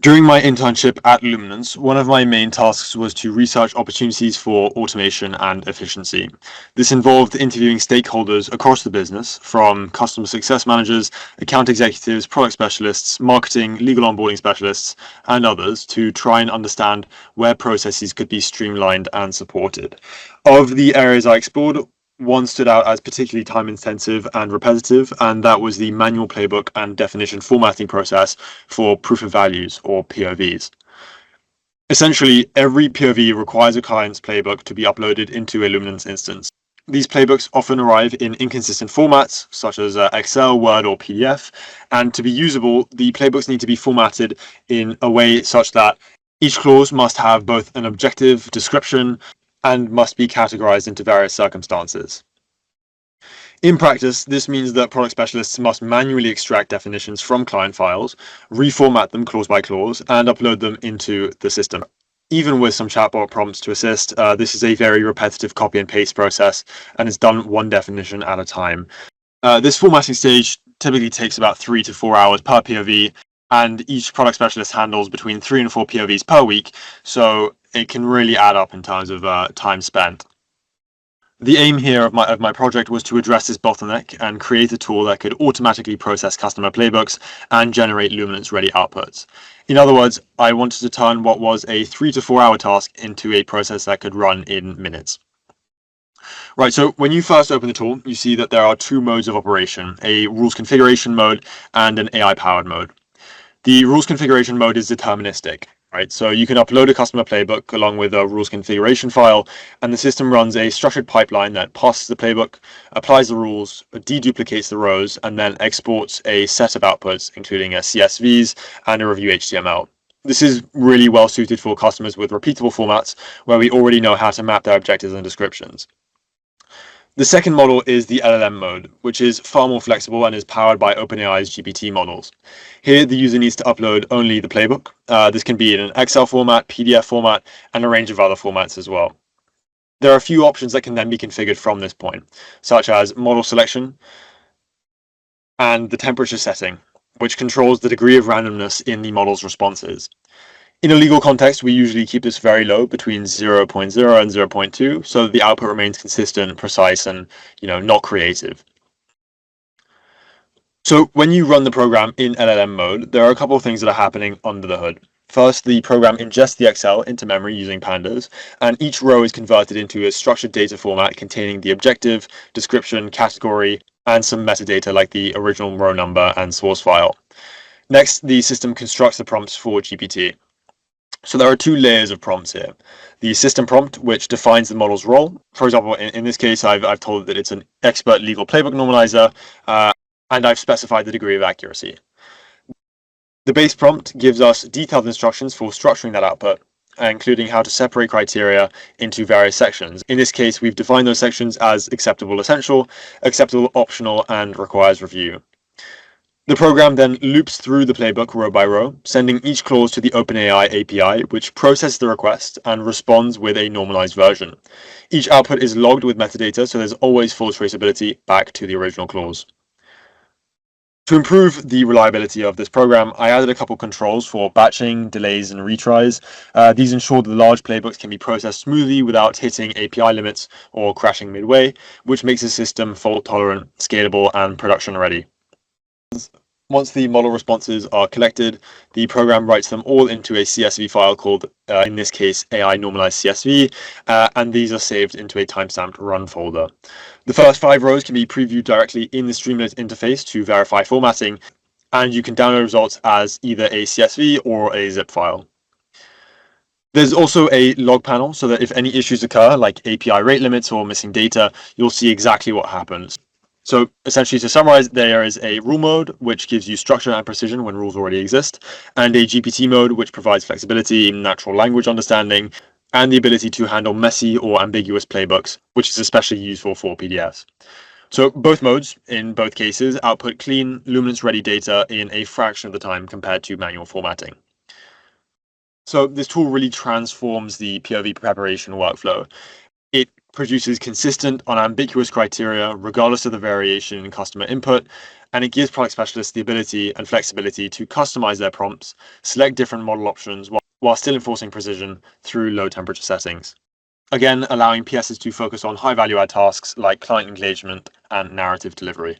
During my internship at Luminance, one of my main tasks was to research opportunities for automation and efficiency. This involved interviewing stakeholders across the business, from customer success managers, account executives, product specialists, marketing, legal onboarding specialists, and others to try and understand where processes could be streamlined and supported. Of the areas I explored, one stood out as particularly time intensive and repetitive, and that was the manual playbook and definition formatting process for proof of values, or POVs. Essentially, every POV requires a client's playbook to be uploaded into a Luminance instance. These playbooks often arrive in inconsistent formats, such as Excel, Word, or PDF, and to be usable, the playbooks need to be formatted in a way such that each clause must have both an objective description and must be categorized into various circumstances. In practice, this means that product specialists must manually extract definitions from client files, reformat them clause by clause, and upload them into the system. Even with some chatbot prompts to assist, this is a very repetitive copy and paste process and is done one definition at a time. This formatting stage typically takes about 3 to 4 hours per POV, and each product specialist handles between 3 and 4 POVs per week, so it can really add up in terms of time spent. The aim here of my project was to address this bottleneck and create a tool that could automatically process customer playbooks and generate Luminance-ready outputs. In other words, I wanted to turn what was a 3 to 4 hour task into a process that could run in minutes. Right, so when you first open the tool, you see that there are two modes of operation, a rules configuration mode and an AI-powered mode. The rules configuration mode is deterministic, right? So you can upload a customer playbook along with a rules configuration file, and the system runs a structured pipeline that passes the playbook, applies the rules, deduplicates the rows, and then exports a set of outputs, including CSVs and a review HTML. This is really well suited for customers with repeatable formats where we already know how to map their objectives and descriptions. The second model is the LLM mode, which is far more flexible and is powered by OpenAI's GPT models. Here, the user needs to upload only the playbook. This can be in an Excel format, PDF format, and a range of other formats as well. There are a few options that can then be configured from this point, such as model selection and the temperature setting, which controls the degree of randomness in the model's responses. In a legal context, we usually keep this very low, between 0.0 and 0.2, so that the output remains consistent, precise, and not creative. So when you run the program in LLM mode, there are a couple of things that are happening under the hood. First, the program ingests the Excel into memory using pandas, and each row is converted into a structured data format containing the objective, description, category, and some metadata like the original row number and source file. Next, the system constructs the prompts for GPT. So there are two layers of prompts here. The system prompt, which defines the model's role. For example, in this case, I've told it that it's an expert legal playbook normalizer, and I've specified the degree of accuracy. The base prompt gives us detailed instructions for structuring that output, including how to separate criteria into various sections. In this case, we've defined those sections as acceptable essential, acceptable optional, and requires review. The program then loops through the playbook row by row, sending each clause to the OpenAI API, which processes the request and responds with a normalized version. Each output is logged with metadata, so there's always full traceability back to the original clause. To improve the reliability of this program, I added a couple controls for batching, delays, and retries. These ensure that the large playbooks can be processed smoothly without hitting API limits or crashing midway, which makes the system fault-tolerant, scalable, and production-ready. Once the model responses are collected, the program writes them all into a CSV file called, in this case, AI normalized CSV, and these are saved into a timestamped run folder. The first 5 rows can be previewed directly in the Streamlit interface to verify formatting, and you can download results as either a CSV or a zip file. There's also a log panel so that if any issues occur, like API rate limits or missing data, you'll see exactly what happens. So essentially, to summarize, there is a rule mode, which gives you structure and precision when rules already exist, and a GPT mode, which provides flexibility, natural language understanding, and the ability to handle messy or ambiguous playbooks, which is especially useful for PDFs. So both modes, in both cases, output clean, Luminance-ready data in a fraction of the time compared to manual formatting. So this tool really transforms the POV preparation workflow. It produces consistent, unambiguous criteria regardless of the variation in customer input, and it gives product specialists the ability and flexibility to customize their prompts, select different model options while still enforcing precision through low temperature settings. Again, allowing PSs to focus on high value add tasks like client engagement and narrative delivery.